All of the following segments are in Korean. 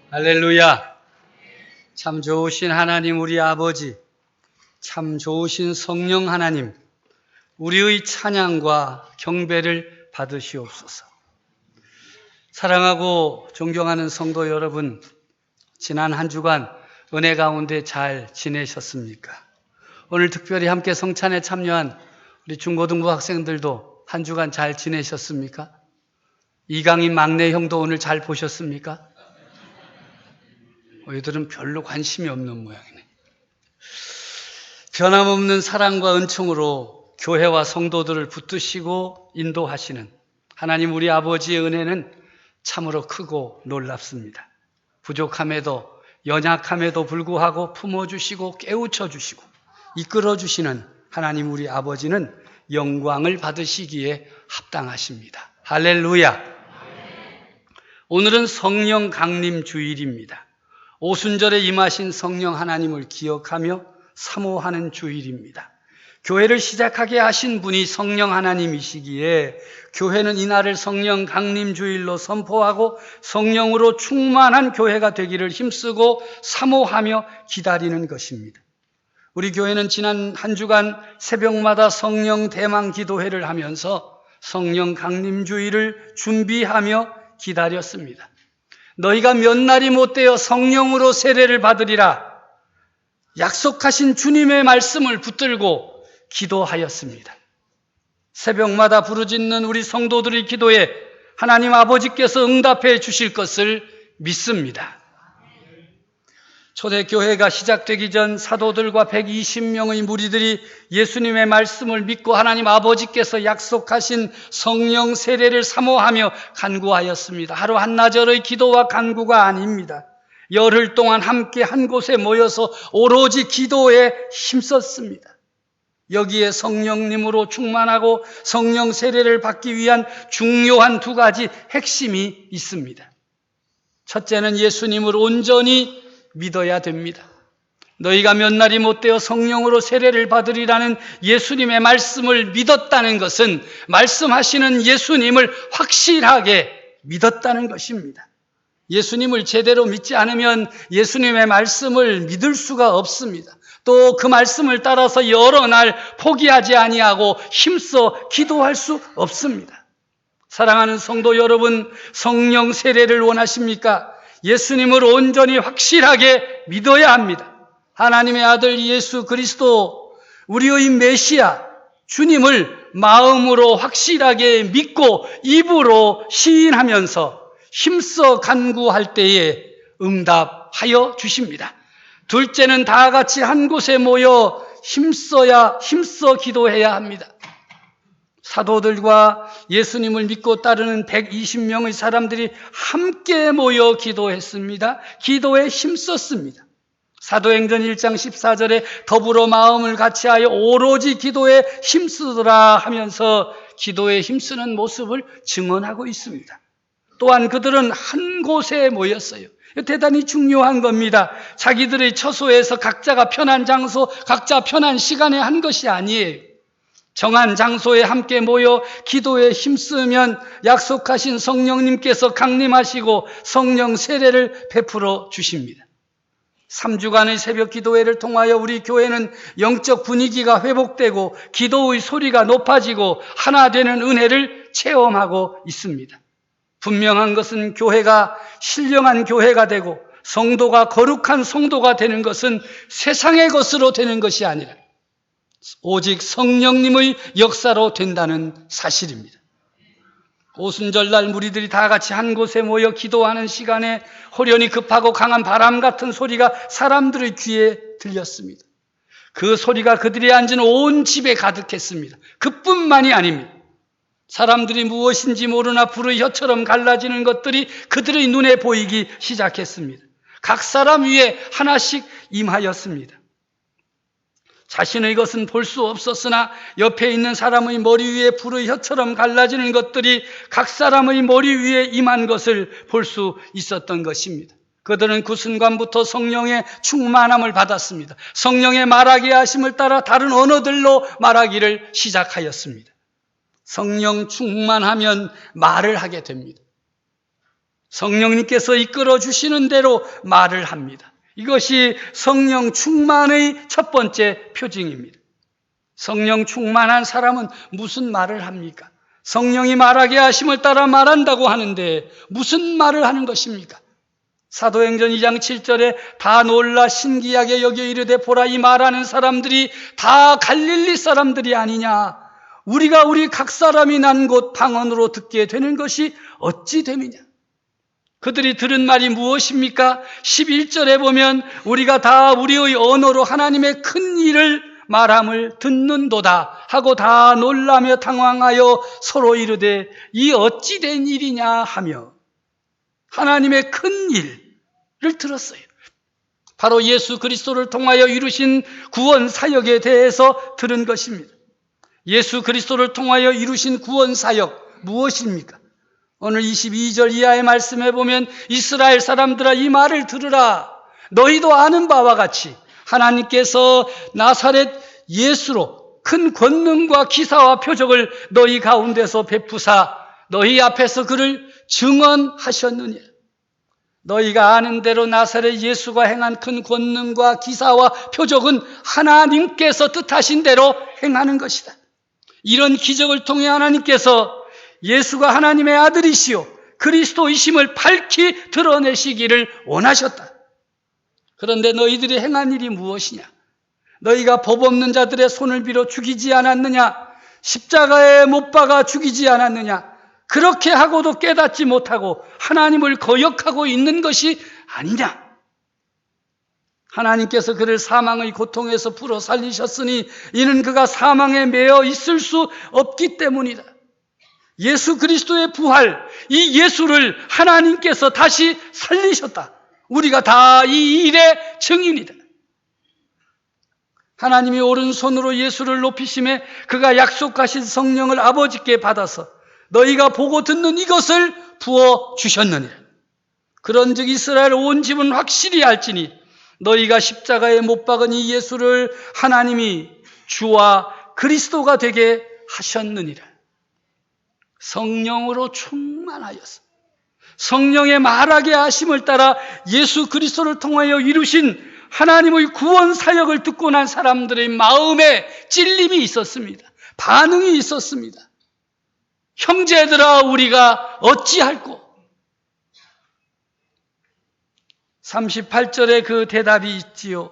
할렐루야. 참 좋으신 하나님 우리 아버지, 참 좋으신 성령 하나님, 우리의 찬양과 경배를 받으시옵소서. 사랑하고 존경하는 성도 여러분, 지난 한 주간 은혜 가운데 잘 지내셨습니까? 오늘 특별히 함께 성찬에 참여한 우리 중고등부 학생들도 한 주간 잘 지내셨습니까? 이강인 막내 형도 오늘 잘 보셨습니까? 얘들은 별로 관심이 없는 모양이네. 변함없는 사랑과 은총으로 교회와 성도들을 붙드시고 인도하시는 하나님 우리 아버지의 은혜는 참으로 크고 놀랍습니다. 부족함에도 연약함에도 불구하고 품어주시고 깨우쳐주시고 이끌어주시는 하나님 우리 아버지는 영광을 받으시기에 합당하십니다. 할렐루야. 오늘은 성령 강림 주일입니다. 오순절에 임하신 성령 하나님을 기억하며 사모하는 주일입니다. 교회를 시작하게 하신 분이 성령 하나님이시기에 교회는 이날을 성령 강림 주일로 선포하고 성령으로 충만한 교회가 되기를 힘쓰고 사모하며 기다리는 것입니다. 우리 교회는 지난 한 주간 새벽마다 성령 대망 기도회를 하면서 성령 강림 주일을 준비하며 기다렸습니다. 너희가 몇 날이 못되어 성령으로 세례를 받으리라 약속하신 주님의 말씀을 붙들고 기도하였습니다. 새벽마다 부르짖는 우리 성도들의 기도에 하나님 아버지께서 응답해 주실 것을 믿습니다. 초대교회가 시작되기 전 사도들과 120명의 무리들이 예수님의 말씀을 믿고 하나님 아버지께서 약속하신 성령 세례를 사모하며 간구하였습니다. 하루 한나절의 기도와 간구가 아닙니다. 열흘 동안 함께 한 곳에 모여서 오로지 기도에 힘썼습니다. 여기에 성령님으로 충만하고 성령 세례를 받기 위한 중요한 두 가지 핵심이 있습니다. 첫째는 예수님을 온전히 믿어야 됩니다. 너희가 몇 날이 못되어 성령으로 세례를 받으리라는 예수님의 말씀을 믿었다는 것은 말씀하시는 예수님을 확실하게 믿었다는 것입니다. 예수님을 제대로 믿지 않으면 예수님의 말씀을 믿을 수가 없습니다. 또 그 말씀을 따라서 여러 날 포기하지 아니하고 힘써 기도할 수 없습니다. 사랑하는 성도 여러분, 성령 세례를 원하십니까? 예수님을 온전히 확실하게 믿어야 합니다. 하나님의 아들 예수 그리스도, 우리의 메시아, 주님을 마음으로 확실하게 믿고 입으로 시인하면서 힘써 간구할 때에 응답하여 주십니다. 둘째는 다 같이 한 곳에 모여 힘써 기도해야 합니다. 사도들과 예수님을 믿고 따르는 120명의 사람들이 함께 모여 기도했습니다. 기도에 힘썼습니다. 사도행전 1장 14절에 더불어 마음을 같이하여 오로지 기도에 힘쓰더라 하면서 기도에 힘쓰는 모습을 증언하고 있습니다. 또한 그들은 한 곳에 모였어요. 대단히 중요한 겁니다. 자기들의 처소에서 각자가 편한 장소, 각자 편한 시간에 한 것이 아니에요. 정한 장소에 함께 모여 기도에 힘쓰면 약속하신 성령님께서 강림하시고 성령 세례를 베풀어 주십니다. 3주간의 새벽 기도회를 통하여 우리 교회는 영적 분위기가 회복되고 기도의 소리가 높아지고 하나 되는 은혜를 체험하고 있습니다. 분명한 것은 교회가 신령한 교회가 되고 성도가 거룩한 성도가 되는 것은 세상의 것으로 되는 것이 아니라 오직 성령님의 역사로 된다는 사실입니다. 오순절날 무리들이 다 같이 한 곳에 모여 기도하는 시간에 호련히 급하고 강한 바람 같은 소리가 사람들의 귀에 들렸습니다. 그 소리가 그들이 앉은 온 집에 가득했습니다. 그뿐만이 아닙니다. 사람들이 무엇인지 모르나 불의 혀처럼 갈라지는 것들이 그들의 눈에 보이기 시작했습니다. 각 사람 위에 하나씩 임하였습니다. 자신의 것은 볼 수 없었으나 옆에 있는 사람의 머리 위에 불의 혀처럼 갈라지는 것들이 각 사람의 머리 위에 임한 것을 볼 수 있었던 것입니다. 그들은 그 순간부터 성령의 충만함을 받았습니다. 성령의 말하게 하심을 따라 다른 언어들로 말하기를 시작하였습니다. 성령 충만하면 말을 하게 됩니다. 성령님께서 이끌어 주시는 대로 말을 합니다. 이것이 성령 충만의 첫 번째 표징입니다. 성령 충만한 사람은 무슨 말을 합니까? 성령이 말하게 하심을 따라 말한다고 하는데 무슨 말을 하는 것입니까? 사도행전 2장 7절에 다 놀라 신기하게 여겨 이르되 보라, 이 말하는 사람들이 다 갈릴리 사람들이 아니냐? 우리가 우리 각 사람이 난 곳 방언으로 듣게 되는 것이 어찌 됨이냐? 그들이 들은 말이 무엇입니까? 11절에 보면 우리가 다 우리의 언어로 하나님의 큰 일을 말함을 듣는도다 하고 다 놀라며 당황하여 서로 이르되 이 어찌 된 일이냐 하며 하나님의 큰 일을 들었어요. 바로 예수 그리스도를 통하여 이루신 구원 사역에 대해서 들은 것입니다. 예수 그리스도를 통하여 이루신 구원 사역 무엇입니까? 오늘 22절 이하의 말씀에 보면 이스라엘 사람들아 이 말을 들으라. 너희도 아는 바와 같이 하나님께서 나사렛 예수로 큰 권능과 기사와 표적을 너희 가운데서 베푸사 너희 앞에서 그를 증언하셨느니라. 너희가 아는 대로 나사렛 예수가 행한 큰 권능과 기사와 표적은 하나님께서 뜻하신 대로 행하는 것이다. 이런 기적을 통해 하나님께서 예수가 하나님의 아들이시요 그리스도이심을 밝히 드러내시기를 원하셨다. 그런데 너희들이 행한 일이 무엇이냐? 너희가 법 없는 자들의 손을 빌어 죽이지 않았느냐? 십자가에 못 박아 죽이지 않았느냐? 그렇게 하고도 깨닫지 못하고 하나님을 거역하고 있는 것이 아니냐? 하나님께서 그를 사망의 고통에서 풀어 살리셨으니 이는 그가 사망에 매여 있을 수 없기 때문이다. 예수 그리스도의 부활, 이 예수를 하나님께서 다시 살리셨다. 우리가 다 이 일의 증인이다. 하나님이 오른손으로 예수를 높이심에 그가 약속하신 성령을 아버지께 받아서 너희가 보고 듣는 이것을 부어주셨느니라. 그런즉 이스라엘 온 집은 확실히 알지니 너희가 십자가에 못 박은 이 예수를 하나님이 주와 그리스도가 되게 하셨느니라. 성령으로 충만하여서 성령의 말하게 하심을 따라 예수 그리스도를 통하여 이루신 하나님의 구원 사역을 듣고 난 사람들의 마음에 찔림이 있었습니다. 반응이 있었습니다. 형제들아 우리가 어찌할꼬? 38절에 그 대답이 있지요.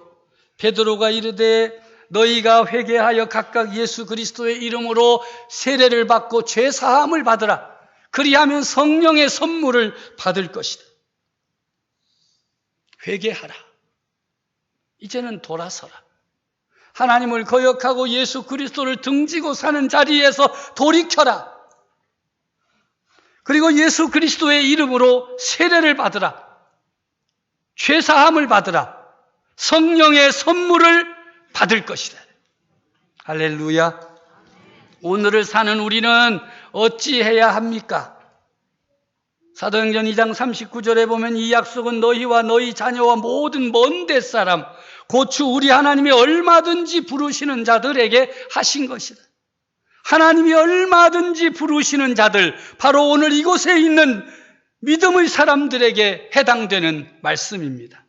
베드로가 이르되 너희가 회개하여 각각 예수 그리스도의 이름으로 세례를 받고 죄 사함을 받으라. 그리하면 성령의 선물을 받을 것이다. 회개하라. 이제는 돌아서라. 하나님을 거역하고 예수 그리스도를 등지고 사는 자리에서 돌이켜라. 그리고 예수 그리스도의 이름으로 세례를 받으라. 죄 사함을 받으라. 성령의 선물을 받을 것이다. 할렐루야. 오늘을 사는 우리는 어찌해야 합니까? 사도행전 2장 39절에 보면 이 약속은 너희와 너희 자녀와 모든 먼 데 사람 고추 우리 하나님이 얼마든지 부르시는 자들에게 하신 것이다. 하나님이 얼마든지 부르시는 자들, 바로 오늘 이곳에 있는 믿음의 사람들에게 해당되는 말씀입니다.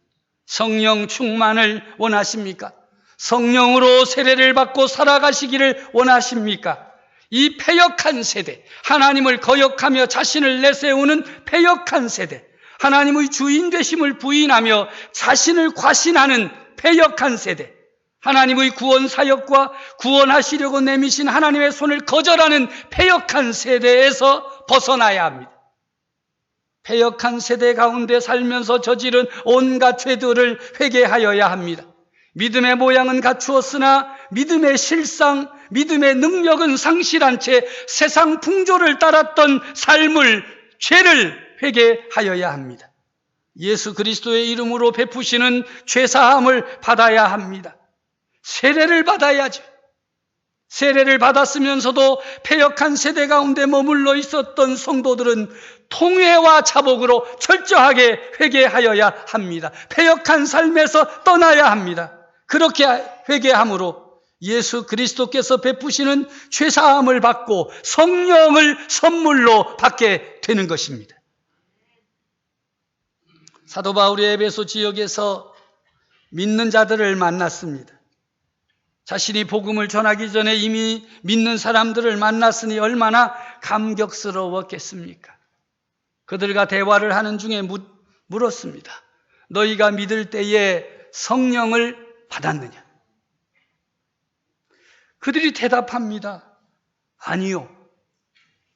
성령 충만을 원하십니까? 성령으로 세례를 받고 살아가시기를 원하십니까? 이 패역한 세대, 하나님을 거역하며 자신을 내세우는 패역한 세대, 하나님의 주인 되심을 부인하며 자신을 과신하는 패역한 세대, 하나님의 구원 사역과 구원하시려고 내미신 하나님의 손을 거절하는 패역한 세대에서 벗어나야 합니다. 패역한 세대 가운데 살면서 저지른 온갖 죄들을 회개하여야 합니다. 믿음의 모양은 갖추었으나 믿음의 실상, 믿음의 능력은 상실한 채 세상 풍조를 따랐던 삶을, 죄를 회개하여야 합니다. 예수 그리스도의 이름으로 베푸시는 죄사함을 받아야 합니다. 세례를 받아야죠. 세례를 받았으면서도 패역한 세대 가운데 머물러 있었던 성도들은 통회와 자복으로 철저하게 회개하여야 합니다. 패역한 삶에서 떠나야 합니다. 그렇게 회개함으로 예수 그리스도께서 베푸시는 죄사함을 받고 성령을 선물로 받게 되는 것입니다. 사도 바울이 에베소 지역에서 믿는 자들을 만났습니다. 자신이 복음을 전하기 전에 이미 믿는 사람들을 만났으니 얼마나 감격스러웠겠습니까? 그들과 대화를 하는 중에 물었습니다. 너희가 믿을 때에 성령을 받았느냐? 그들이 대답합니다. 아니요.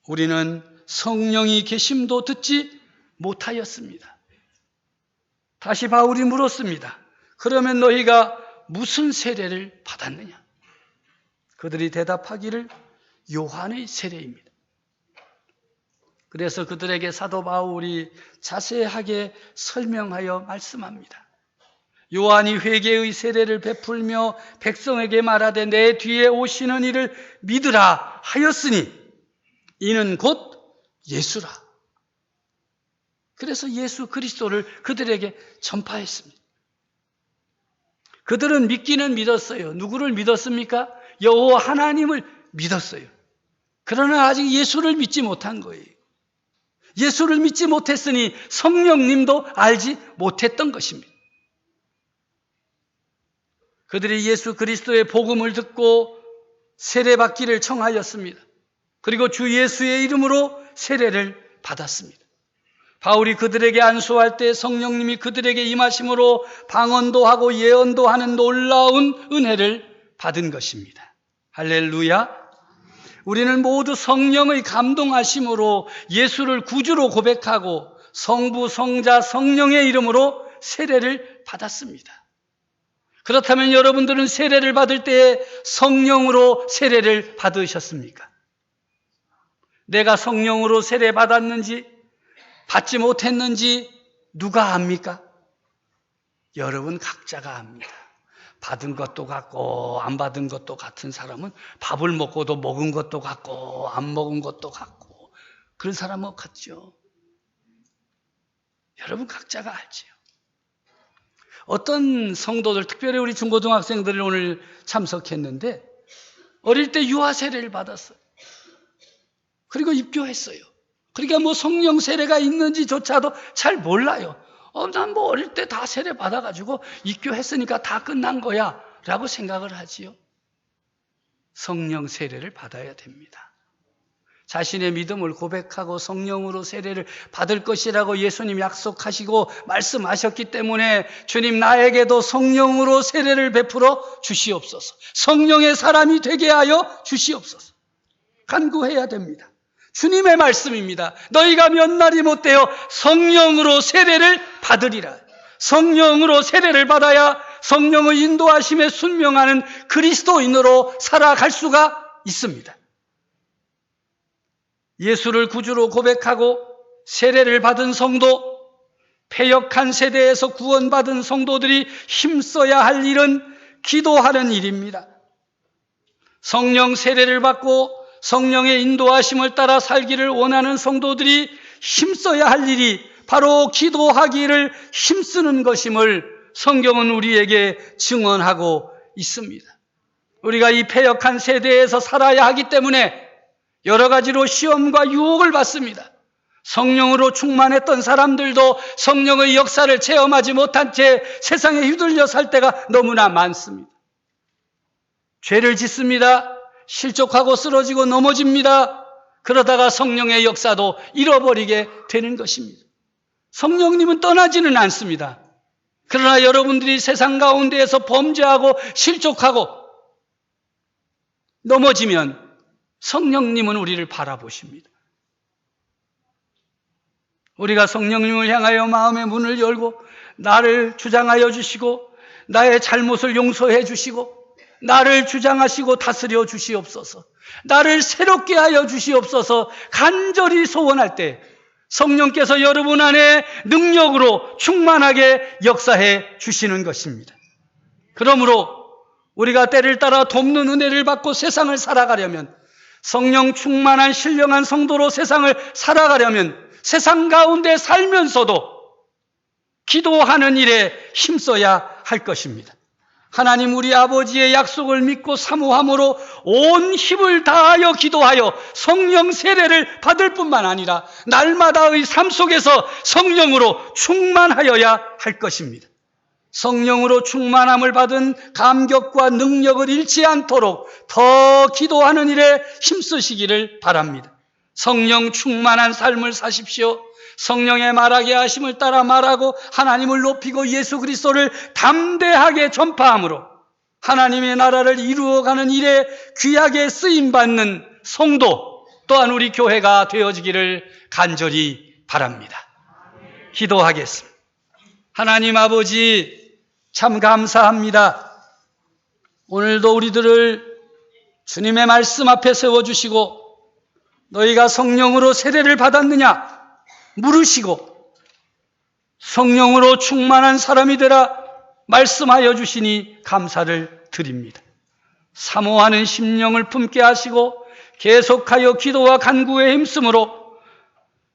우리는 성령이 계심도 듣지 못하였습니다. 다시 바울이 물었습니다. 그러면 너희가 무슨 세례를 받았느냐? 그들이 대답하기를 요한의 세례입니다. 그래서 그들에게 사도 바울이 자세하게 설명하여 말씀합니다. 요한이 회개의 세례를 베풀며 백성에게 말하되 내 뒤에 오시는 이를 믿으라 하였으니 이는 곧 예수라. 그래서 예수 그리스도를 그들에게 전파했습니다. 그들은 믿기는 믿었어요. 누구를 믿었습니까? 여호와 하나님을 믿었어요. 그러나 아직 예수를 믿지 못한 거예요. 예수를 믿지 못했으니 성령님도 알지 못했던 것입니다. 그들이 예수 그리스도의 복음을 듣고 세례받기를 청하였습니다. 그리고 주 예수의 이름으로 세례를 받았습니다. 바울이 그들에게 안수할 때 성령님이 그들에게 임하심으로 방언도 하고 예언도 하는 놀라운 은혜를 받은 것입니다. 할렐루야. 우리는 모두 성령의 감동하심으로 예수를 구주로 고백하고 성부, 성자, 성령의 이름으로 세례를 받았습니다. 그렇다면 여러분들은 세례를 받을 때에 성령으로 세례를 받으셨습니까? 내가 성령으로 세례 받았는지 받지 못했는지 누가 압니까? 여러분 각자가 압니다. 받은 것도 같고 안 받은 것도 같은 사람은 밥을 먹고도 먹은 것도 같고 안 먹은 것도 같고 그런 사람은 같죠. 여러분 각자가 알지요. 어떤 성도들, 특별히 우리 중고등학생들이 오늘 참석했는데 어릴 때 유아 세례를 받았어요. 그리고 입교했어요. 그러니까 뭐 성령 세례가 있는지조차도 잘 몰라요. 난 뭐 어릴 때 다 세례 받아가지고 입교했으니까 다 끝난 거야 라고 생각을 하지요. 성령 세례를 받아야 됩니다. 자신의 믿음을 고백하고 성령으로 세례를 받을 것이라고 예수님 약속하시고 말씀하셨기 때문에 주님 나에게도 성령으로 세례를 베풀어 주시옵소서. 성령의 사람이 되게 하여 주시옵소서. 간구해야 됩니다. 주님의 말씀입니다. 너희가 몇 날이 못되어 성령으로 세례를 받으리라. 성령으로 세례를 받아야 성령의 인도하심에 순명하는 그리스도인으로 살아갈 수가 있습니다. 예수를 구주로 고백하고 세례를 받은 성도, 패역한 세대에서 구원받은 성도들이 힘써야 할 일은 기도하는 일입니다. 성령 세례를 받고 성령의 인도하심을 따라 살기를 원하는 성도들이 힘써야 할 일이 바로 기도하기를 힘쓰는 것임을 성경은 우리에게 증언하고 있습니다. 우리가 이 패역한 세대에서 살아야 하기 때문에 여러 가지로 시험과 유혹을 받습니다. 성령으로 충만했던 사람들도 성령의 역사를 체험하지 못한 채 세상에 휘둘려 살 때가 너무나 많습니다. 죄를 짓습니다. 실족하고 쓰러지고 넘어집니다. 그러다가 성령의 역사도 잃어버리게 되는 것입니다. 성령님은 떠나지는 않습니다. 그러나 여러분들이 세상 가운데에서 범죄하고 실족하고 넘어지면 성령님은 우리를 바라보십니다. 우리가 성령님을 향하여 마음의 문을 열고 나를 주장하여 주시고 나의 잘못을 용서해 주시고 나를 주장하시고 다스려 주시옵소서. 나를 새롭게 하여 주시옵소서. 간절히 소원할 때 성령께서 여러분 안에 능력으로 충만하게 역사해 주시는 것입니다. 그러므로 우리가 때를 따라 돕는 은혜를 받고 세상을 살아가려면, 성령 충만한 신령한 성도로 세상을 살아가려면 세상 가운데 살면서도 기도하는 일에 힘써야 할 것입니다. 하나님 우리 아버지의 약속을 믿고 사모함으로 온 힘을 다하여 기도하여 성령 세례를 받을 뿐만 아니라 날마다의 삶 속에서 성령으로 충만하여야 할 것입니다. 성령으로 충만함을 받은 감격과 능력을 잃지 않도록 더 기도하는 일에 힘쓰시기를 바랍니다. 성령 충만한 삶을 사십시오. 성령의 말하게 하심을 따라 말하고 하나님을 높이고 예수 그리스도를 담대하게 전파함으로 하나님의 나라를 이루어가는 일에 귀하게 쓰임받는 성도 또한 우리 교회가 되어지기를 간절히 바랍니다. 기도하겠습니다. 하나님 아버지 참 감사합니다. 오늘도 우리들을 주님의 말씀 앞에 세워주시고 너희가 성령으로 세례를 받았느냐 물으시고 성령으로 충만한 사람이 되라 말씀하여 주시니 감사를 드립니다. 사모하는 심령을 품게 하시고 계속하여 기도와 간구에 힘쓰므로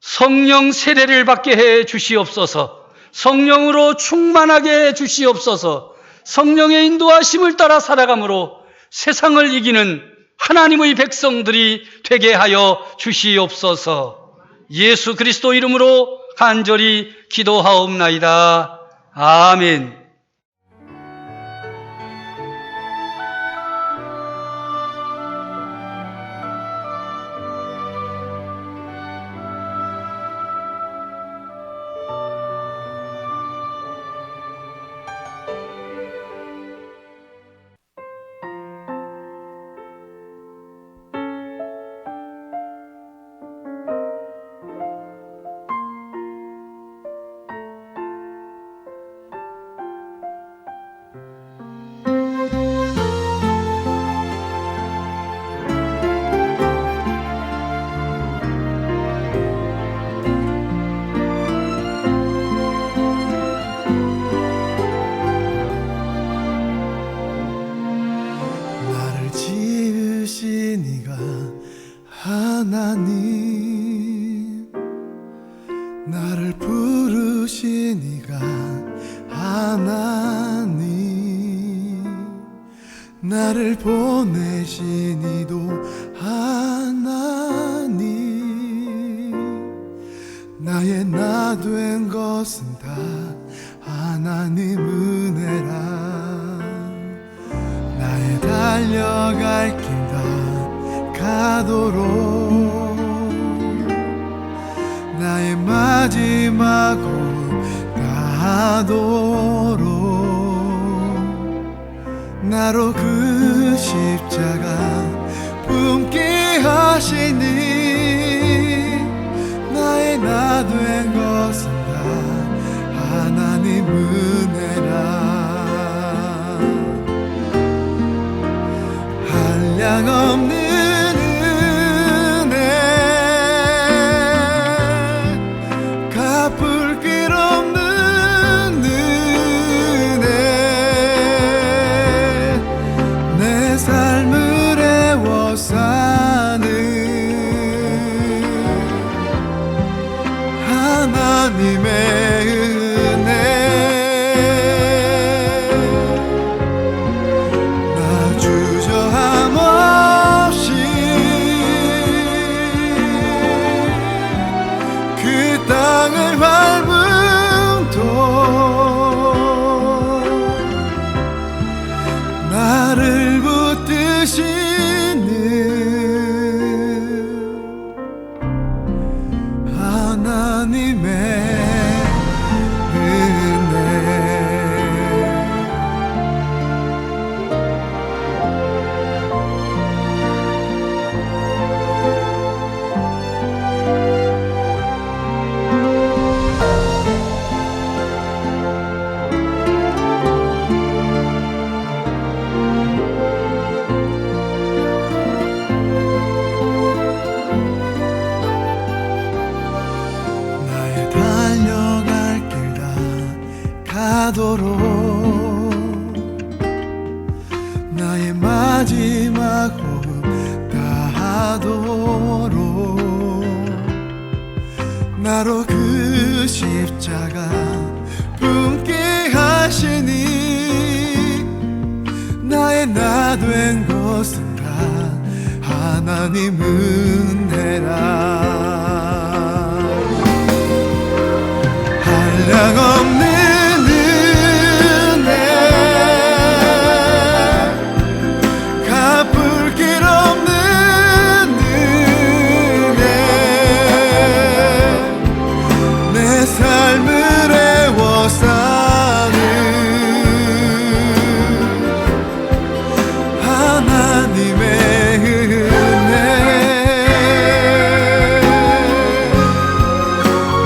성령 세례를 받게 해 주시옵소서. 성령으로 충만하게 해 주시옵소서. 성령의 인도하심을 따라 살아감으로 세상을 이기는 하나님의 백성들이 되게 하여 주시옵소서. 예수 그리스도 이름으로 간절히 기도하옵나이다. 아멘. 하나님 나를 부르시니가 하나님 나를 보내시니도 하나님 나의 나 된 것은 다 하나님 은혜라 나의 달려갈 길 다 가도록 나의 마지막 호흡 다하도록 나로 그 십자가 품게 하시니 나의 나 된 것은 다 하나님 은혜라 한량없는 하나님의 은혜 나 주저함 없이 그 땅을 밟음도 나를 붙드시는 하나님의 가도록 나의 마지막 호흡 다하도록 나로 그 십자가 품게 하시니 내가 된 것은 다 하나님 은혜라. 한량없는 은혜, 갚을 길 없는 은혜, 내 삶을 애워싸는 하나님의 은혜.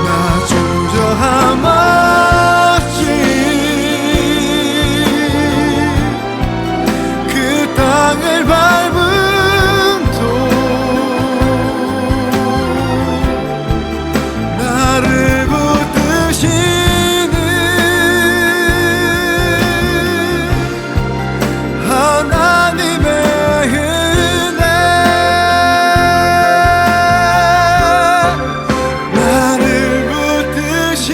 나 주저함 없이 그 땅을 밟은 도 나를 붙드시는 하나님의 은혜, 나를 붙드시는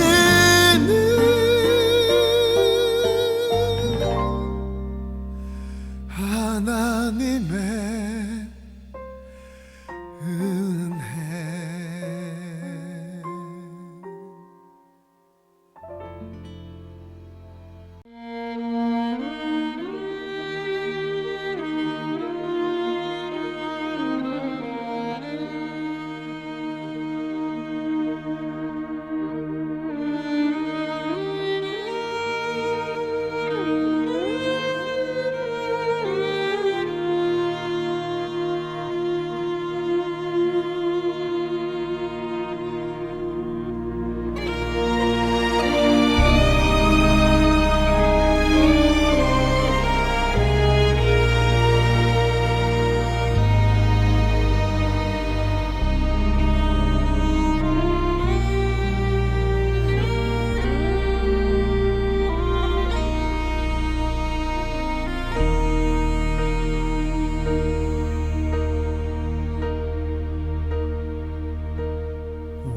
하나님의 은혜.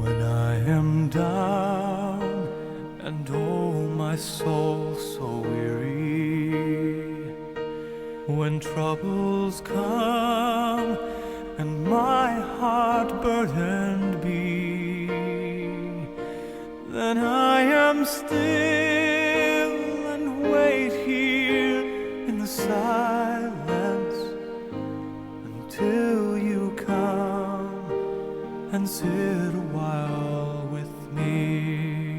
When I am down and oh my soul so weary, when troubles come and my heart burdened be, then I am still and wait here in the silence until you come and sit a while with me.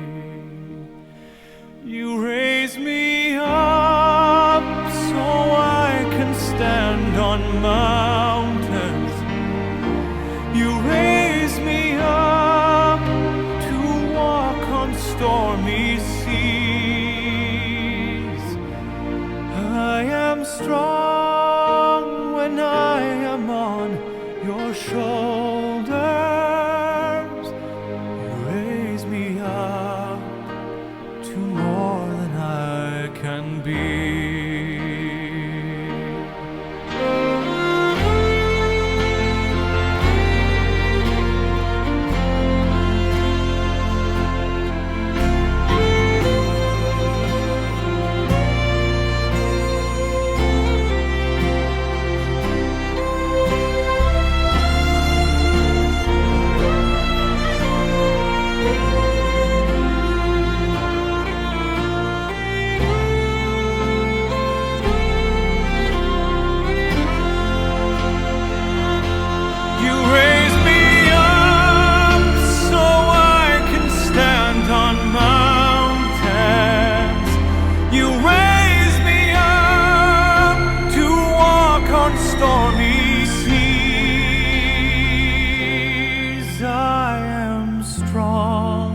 You raise me up so I can stand on mountains. You raise me up to walk on stormy seas. I am strong when I am on your shoulders. You raise me up to more than I can be. You raise me up so I can stand on mountains. You raise me up to walk on stormy seas. I am strong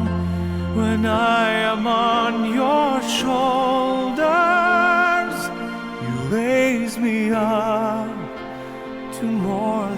when I am on your shoulders. You raise me up to more